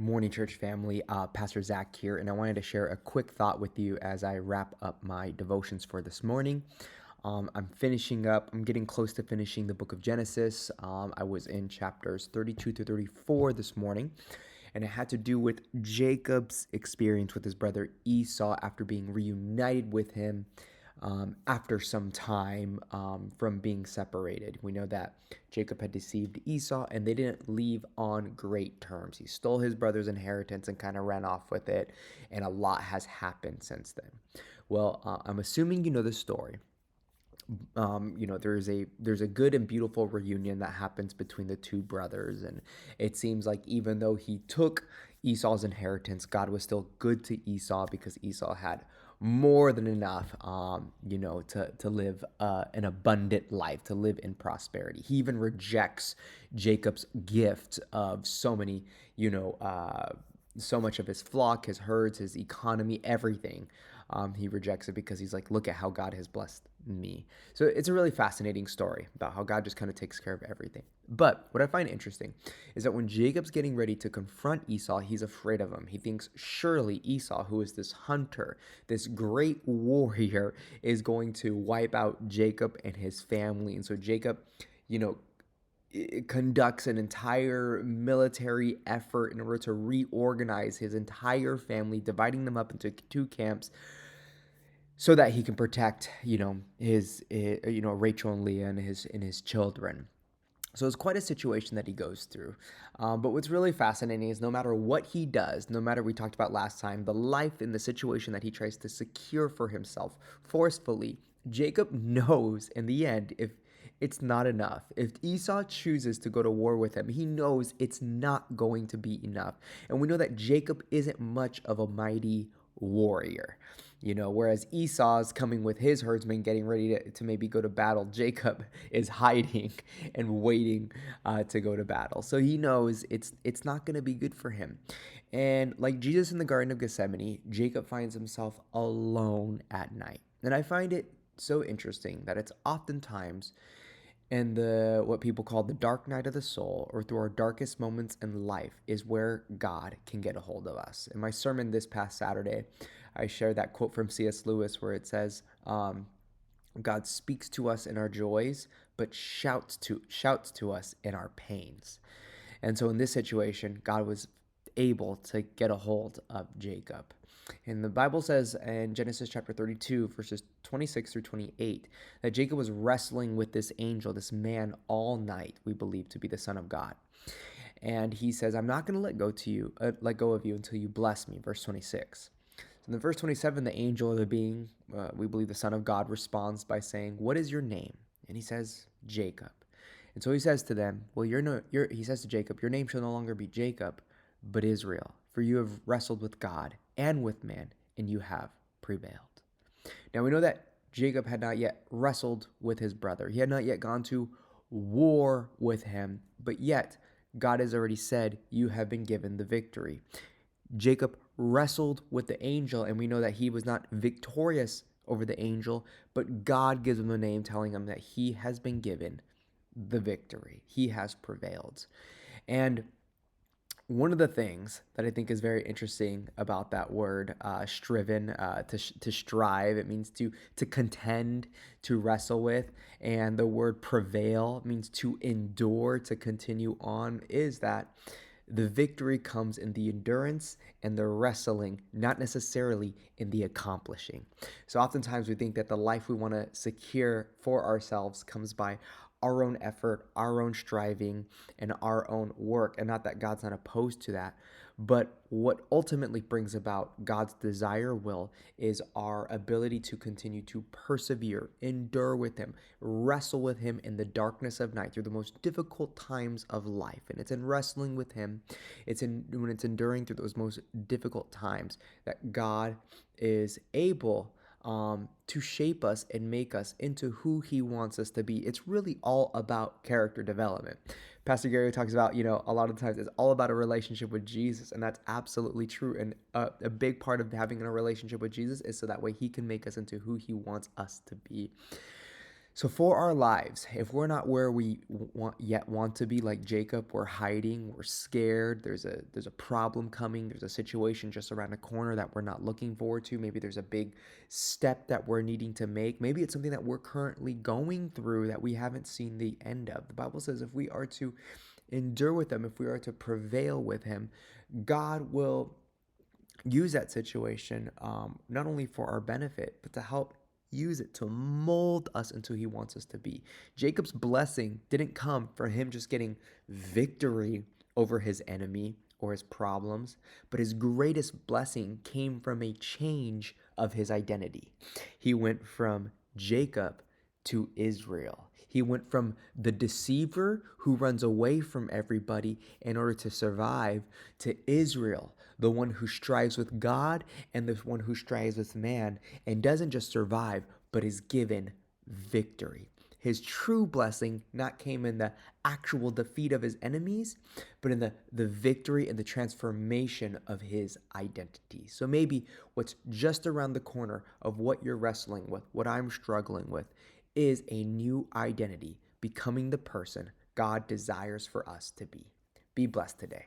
Morning, church family. Pastor Zack here, and I wanted to share a quick thought with you as I wrap up my devotions for this morning. I'm getting close to finishing the book of Genesis. I was in chapters 32 to 34 this morning, and it had to do with Jacob's experience with his brother Esau after being reunited with him after some time from being separated. We know that Jacob had deceived Esau and they didn't leave on great terms. He stole his brother's inheritance and kind of ran off with it, and a lot has happened since then. Well, I'm assuming you know the story. There's a good and beautiful reunion that happens between the two brothers, and it seems like even though he took Esau's inheritance, God was still good to Esau because Esau had more than enough, to live an abundant life, to live in prosperity. He even rejects Jacob's gift of so much of his flock, his herds, his economy, everything. He rejects it because he's like, look at how God has blessed me. So it's a really fascinating story about how God just kind of takes care of everything. But what I find interesting is that when Jacob's getting ready to confront Esau, he's afraid of him. He thinks surely Esau, who is this hunter, this great warrior, is going to wipe out Jacob and his family. And so Jacob, you know, conducts an entire military effort in order to reorganize his entire family, dividing them up into two camps so that he can protect, Rachel and Leah and his children. So it's quite a situation that he goes through. But what's really fascinating is no matter what he does, no matter we talked about last time, the life in the situation that he tries to secure for himself forcefully, Jacob knows in the end if it's not enough. If Esau chooses to go to war with him, he knows it's not going to be enough. And we know that Jacob isn't much of a mighty warrior. Whereas Esau's coming with his herdsmen getting ready to maybe go to battle, Jacob is hiding and waiting to go to battle. So he knows it's not going to be good for him. And like Jesus in the Garden of Gethsemane, Jacob finds himself alone at night. And I find it so interesting that it's oftentimes in the what people call the dark night of the soul, or through our darkest moments in life, is where God can get a hold of us. In my sermon this past Saturday, I shared that quote from C.S. Lewis where it says, God speaks to us in our joys, but shouts to us in our pains. And so in this situation, God was able to get a hold of Jacob. And the Bible says in Genesis chapter 32, verses 26 through 28, that Jacob was wrestling with this angel, this man, all night, we believe to be the Son of God. And he says, I'm not going to let go of you until you bless me, verse 26. So in verse 27, the angel, the being, we believe the Son of God, responds by saying, what is your name? And he says, Jacob. And so he says to them, well, he says to Jacob, your name shall no longer be Jacob, but Israel, for you have wrestled with God and with man, and you have prevailed. Now we know that Jacob had not yet wrestled with his brother. He had not yet gone to war with him, but yet God has already said, you have been given the victory. Jacob wrestled with the angel, and we know that he was not victorious over the angel, but God gives him a name telling him that he has been given the victory. He has prevailed. And one of the things that I think is very interesting about that word, striven, to strive, it means to contend, to wrestle with, and the word prevail means to endure, to continue on, is that the victory comes in the endurance and the wrestling, not necessarily in the accomplishing. So oftentimes we think that the life we want to secure for ourselves comes by our own effort, our own striving, and our own work. And not that God's not opposed to that, but what ultimately brings about God's desire will is our ability to continue to persevere, endure with Him, wrestle with Him in the darkness of night through the most difficult times of life. And it's in wrestling with Him, when it's enduring through those most difficult times, that God is able to shape us and make us into who He wants us to be. It's really all about character development. Pastor Gary talks about, a lot of times it's all about a relationship with Jesus, and that's absolutely true. And a big part of having a relationship with Jesus is so that way He can make us into who He wants us to be. So for our lives, if we're not where we want to be, like Jacob, we're hiding, we're scared. There's a problem coming. There's a situation just around the corner that we're not looking forward to. Maybe there's a big step that we're needing to make. Maybe it's something that we're currently going through that we haven't seen the end of. The Bible says if we are to endure with him, if we are to prevail with him, God will use that situation, not only for our benefit, but to help use it to mold us into who he wants us to be. Jacob's blessing didn't come from him just getting victory over his enemy or his problems, but his greatest blessing came from a change of his identity. He went from Jacob to Israel. He went from the deceiver who runs away from everybody in order to survive to Israel, the one who strives with God and the one who strives with man and doesn't just survive, but is given victory. His true blessing not came in the actual defeat of his enemies, but in the victory and the transformation of his identity. So maybe what's just around the corner of what you're wrestling with, what I'm struggling with, is a new identity, becoming the person God desires for us to be. Be blessed today.